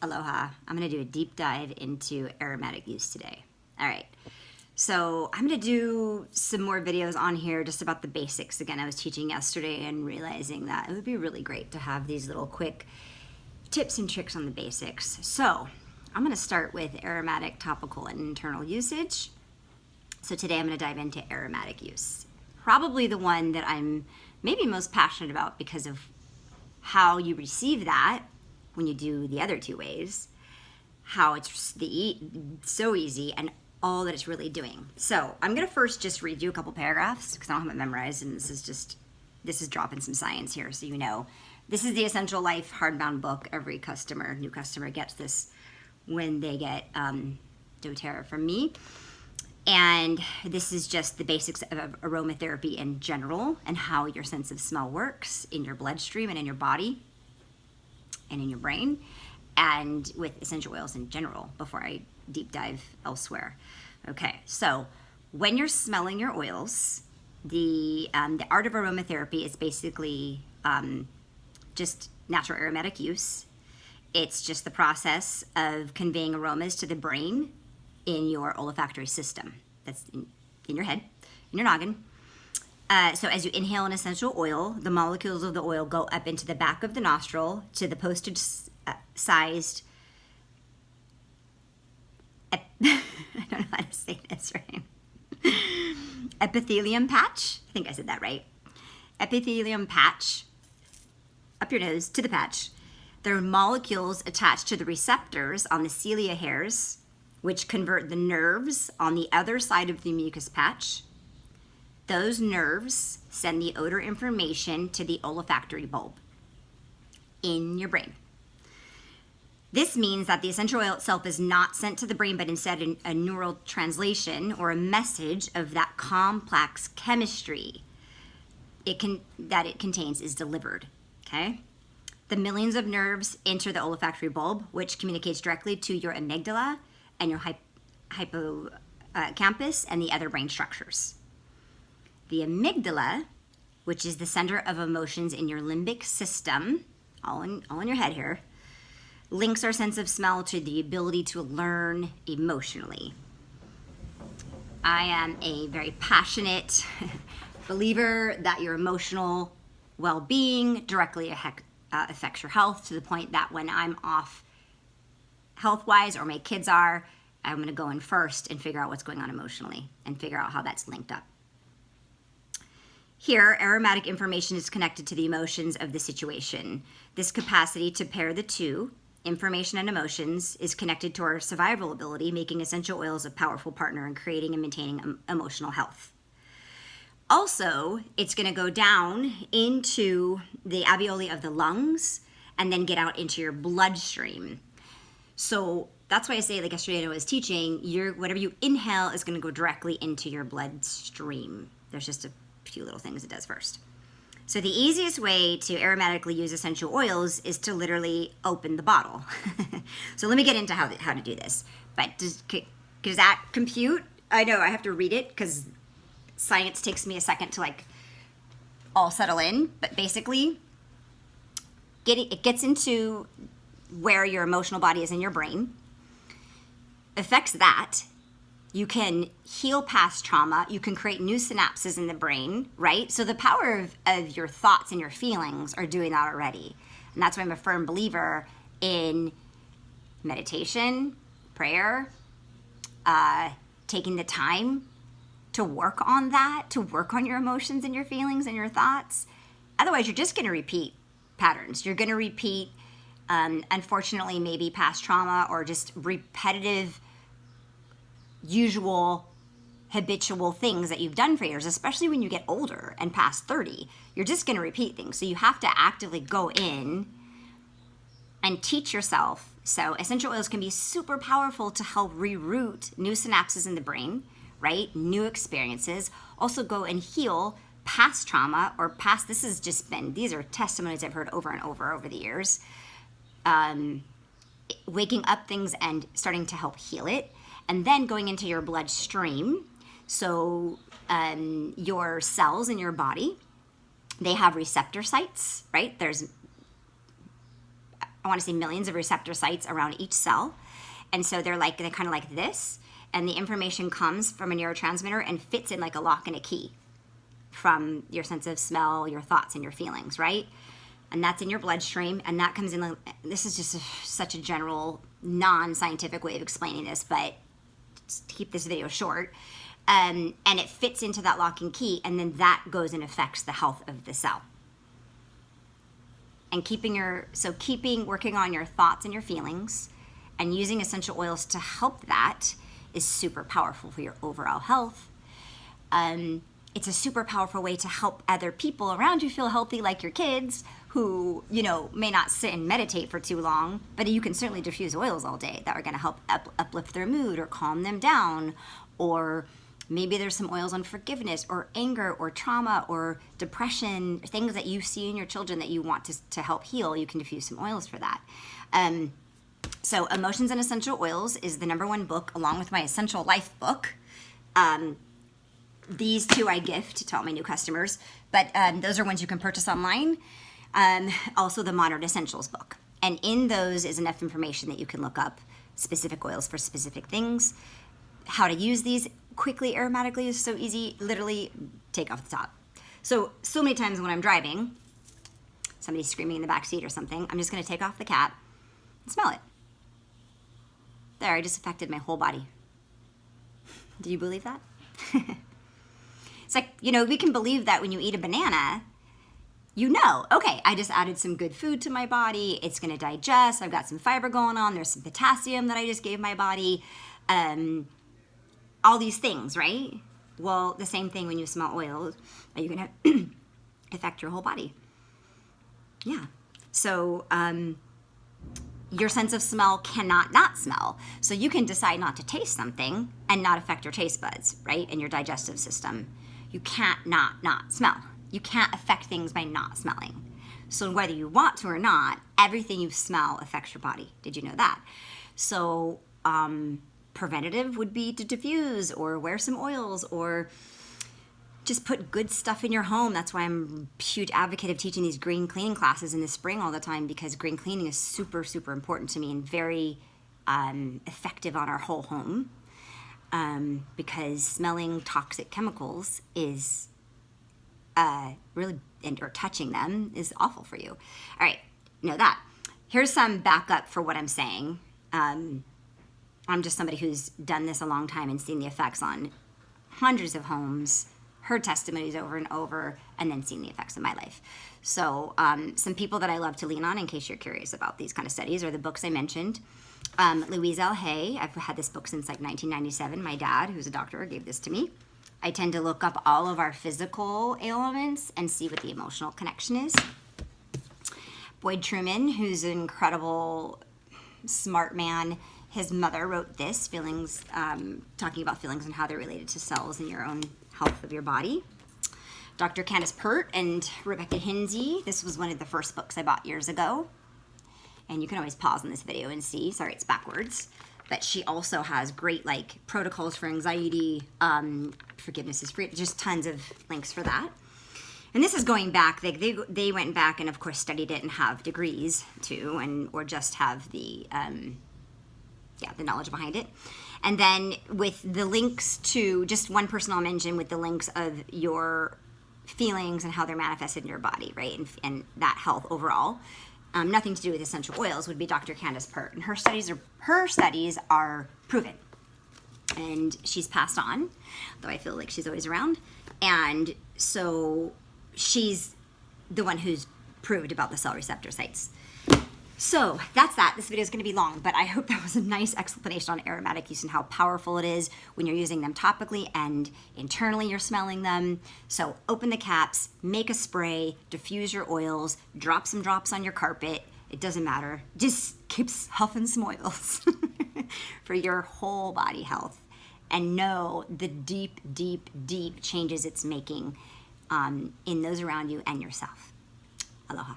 Aloha. I'm going to do a deep dive into aromatic use today. All right. So I'm going to do some more videos on here just about the basics. Again, I was teaching yesterday and realizing that it would be really great to have these little quick tips and tricks on the basics. So I'm going to start with aromatic, topical, and internal usage. So today I'm going to dive into aromatic use. Probably the one that I'm maybe most passionate about because of how you receive that when you do the other two ways, how it's so easy and all that it's really doing. So I'm going to first just read you a couple paragraphs because I don't have it memorized, and this is dropping some science here so you know. This is the Essential Life hardbound book. Every new customer gets this when they get doTERRA from me. And this is just the basics of aromatherapy in general and how your sense of smell works in your bloodstream and in your body and in your brain, and with essential oils in general before I deep dive elsewhere. Okay, so when you're smelling your oils, the art of aromatherapy is basically just natural aromatic use. It's just the process of conveying aromas to the brain in your olfactory system. That's in your head, in your noggin. So as you inhale an essential oil, the molecules of the oil go up into the back of the nostril to the postage-sized, I don't know how to say this right, epithelium patch. I think I said that right. Epithelium patch, up your nose to the patch. There are molecules attached to the receptors on the cilia hairs, which convert the nerves on the other side of the mucus patch. Those nerves send the odor information to the olfactory bulb in your brain. This means that the essential oil itself is not sent to the brain, but instead a neural translation or a message of that complex chemistry that it contains is delivered, okay? The millions of nerves enter the olfactory bulb, which communicates directly to your amygdala and your hippocampus and the other brain structures. The amygdala, which is the center of emotions in your limbic system, all in your head here, links our sense of smell to the ability to learn emotionally. I am a very passionate believer that your emotional well-being directly affects your health, to the point that when I'm off health-wise, or my kids are, I'm going to go in first and figure out what's going on emotionally and figure out how that's linked up. Here, aromatic information is connected to the emotions of the situation. This capacity to pair the two, information and emotions, is connected to our survival ability, making essential oils a powerful partner in creating and maintaining emotional health. Also, it's going to go down into the alveoli of the lungs and then get out into your bloodstream. So that's why I say, like yesterday I was teaching, whatever you inhale is going to go directly into your bloodstream. There's just a few little things it does first. So the easiest way to aromatically use essential oils is to literally open the bottle. So let me get into how to do this. But does that compute? I know I have to read it because science takes me a second to all settle in. But basically, it gets into where your emotional body is in your brain, affects that. You can heal past trauma. You can create new synapses in the brain, right? So the power of your thoughts and your feelings are doing that already. And that's why I'm a firm believer in meditation, prayer, taking the time to work on that, to work on your emotions and your feelings and your thoughts. Otherwise, you're just going to repeat patterns. You're going to repeat, unfortunately, maybe past trauma or just repetitive, usual, habitual things that you've done for years, especially when you get older and past 30. You're just going to repeat things. So you have to actively go in and teach yourself. So essential oils can be super powerful to help reroute new synapses in the brain, right? New experiences. Also go and heal past trauma or past, these are testimonies I've heard over and over the years. Waking up things and starting to help heal it. And then going into your bloodstream. So your cells in your body, they have receptor sites, right? There's I want to say millions of receptor sites around each cell. And so they're kind of like this. And the information comes from a neurotransmitter and fits in like a lock and a key from your sense of smell, your thoughts, and your feelings, right? And that's in your bloodstream. And that comes in, this is just such a general, non-scientific way of explaining this, but just to keep this video short. And it fits into that lock and key, and then that goes and affects the health of the cell. And working on your thoughts and your feelings and using essential oils to help that is super powerful for your overall health. It's a super powerful way to help other people around you feel healthy, like your kids who, may not sit and meditate for too long, but you can certainly diffuse oils all day that are going to help uplift their mood or calm them down. Or maybe there's some oils on forgiveness or anger or trauma or depression, things that you see in your children that you want to help heal. You can diffuse some oils for that. So Emotions and Essential Oils is the #1 book, along with my Essential Life book. These two I gift to all my new customers, but those are ones you can purchase online. Also the Modern Essentials book. And in those is enough information that you can look up specific oils for specific things. How to use these quickly, aromatically is so easy. Literally take off the top. So many times when I'm driving, somebody's screaming in the back seat or something, I'm just going to take off the cap and smell it. There, I just affected my whole body. Do you believe that? It's like, we can believe that when you eat a banana, okay, I just added some good food to my body. It's going to digest. I've got some fiber going on. There's some potassium that I just gave my body. All these things, right? Well, the same thing when you smell oils, are you going to affect your whole body? Yeah. So your sense of smell cannot not smell. So you can decide not to taste something and not affect your taste buds, right? And your digestive system. You can't not smell. You can't affect things by not smelling. So whether you want to or not, everything you smell affects your body. Did you know that? So preventative would be to diffuse or wear some oils or just put good stuff in your home. That's why I'm a huge advocate of teaching these green cleaning classes in the spring all the time, because green cleaning is super, super important to me and very effective on our whole home. Because smelling toxic chemicals is really, or touching them is awful for you. All right, know that. Here's some backup for what I'm saying. I'm just somebody who's done this a long time and seen the effects on hundreds of homes, heard testimonies over and over, and then seen the effects in my life. So some people that I love to lean on, in case you're curious about these kind of studies, are the books I mentioned. Louise L. Hay, I've had this book since like 1997. My dad, who's a doctor, gave this to me. I tend to look up all of our physical ailments and see what the emotional connection is. Boyd Truman, who's an incredible, smart man, his mother wrote this, Feelings, talking about feelings and how they're related to cells in your own health of your body. Dr. Candace Pert and Rebecca Hinsey, this was one of the first books I bought years ago. And you can always pause in this video and see, sorry, it's backwards. But she also has great protocols for anxiety, forgiveness is free, just tons of links for that. And this is going back, they went back and of course studied it and have degrees too, or just have the knowledge behind it. And then with the links to, just one person I'll mention, with the links of your feelings and how they're manifested in your body, right? And that health overall. Nothing to do with essential oils, would be Dr. Candace Pert. And her studies are proven. And she's passed on, though I feel like she's always around. And so she's the one who's proved about the cell receptor sites. So that's that. This video is going to be long, but I hope that was a nice explanation on aromatic use and how powerful it is when you're using them topically and internally you're smelling them. So open the caps, make a spray, diffuse your oils, drop some drops on your carpet. It doesn't matter. Just keep huffing some oils for your whole body health, and know the deep, deep, deep changes it's making in those around you and yourself. Aloha.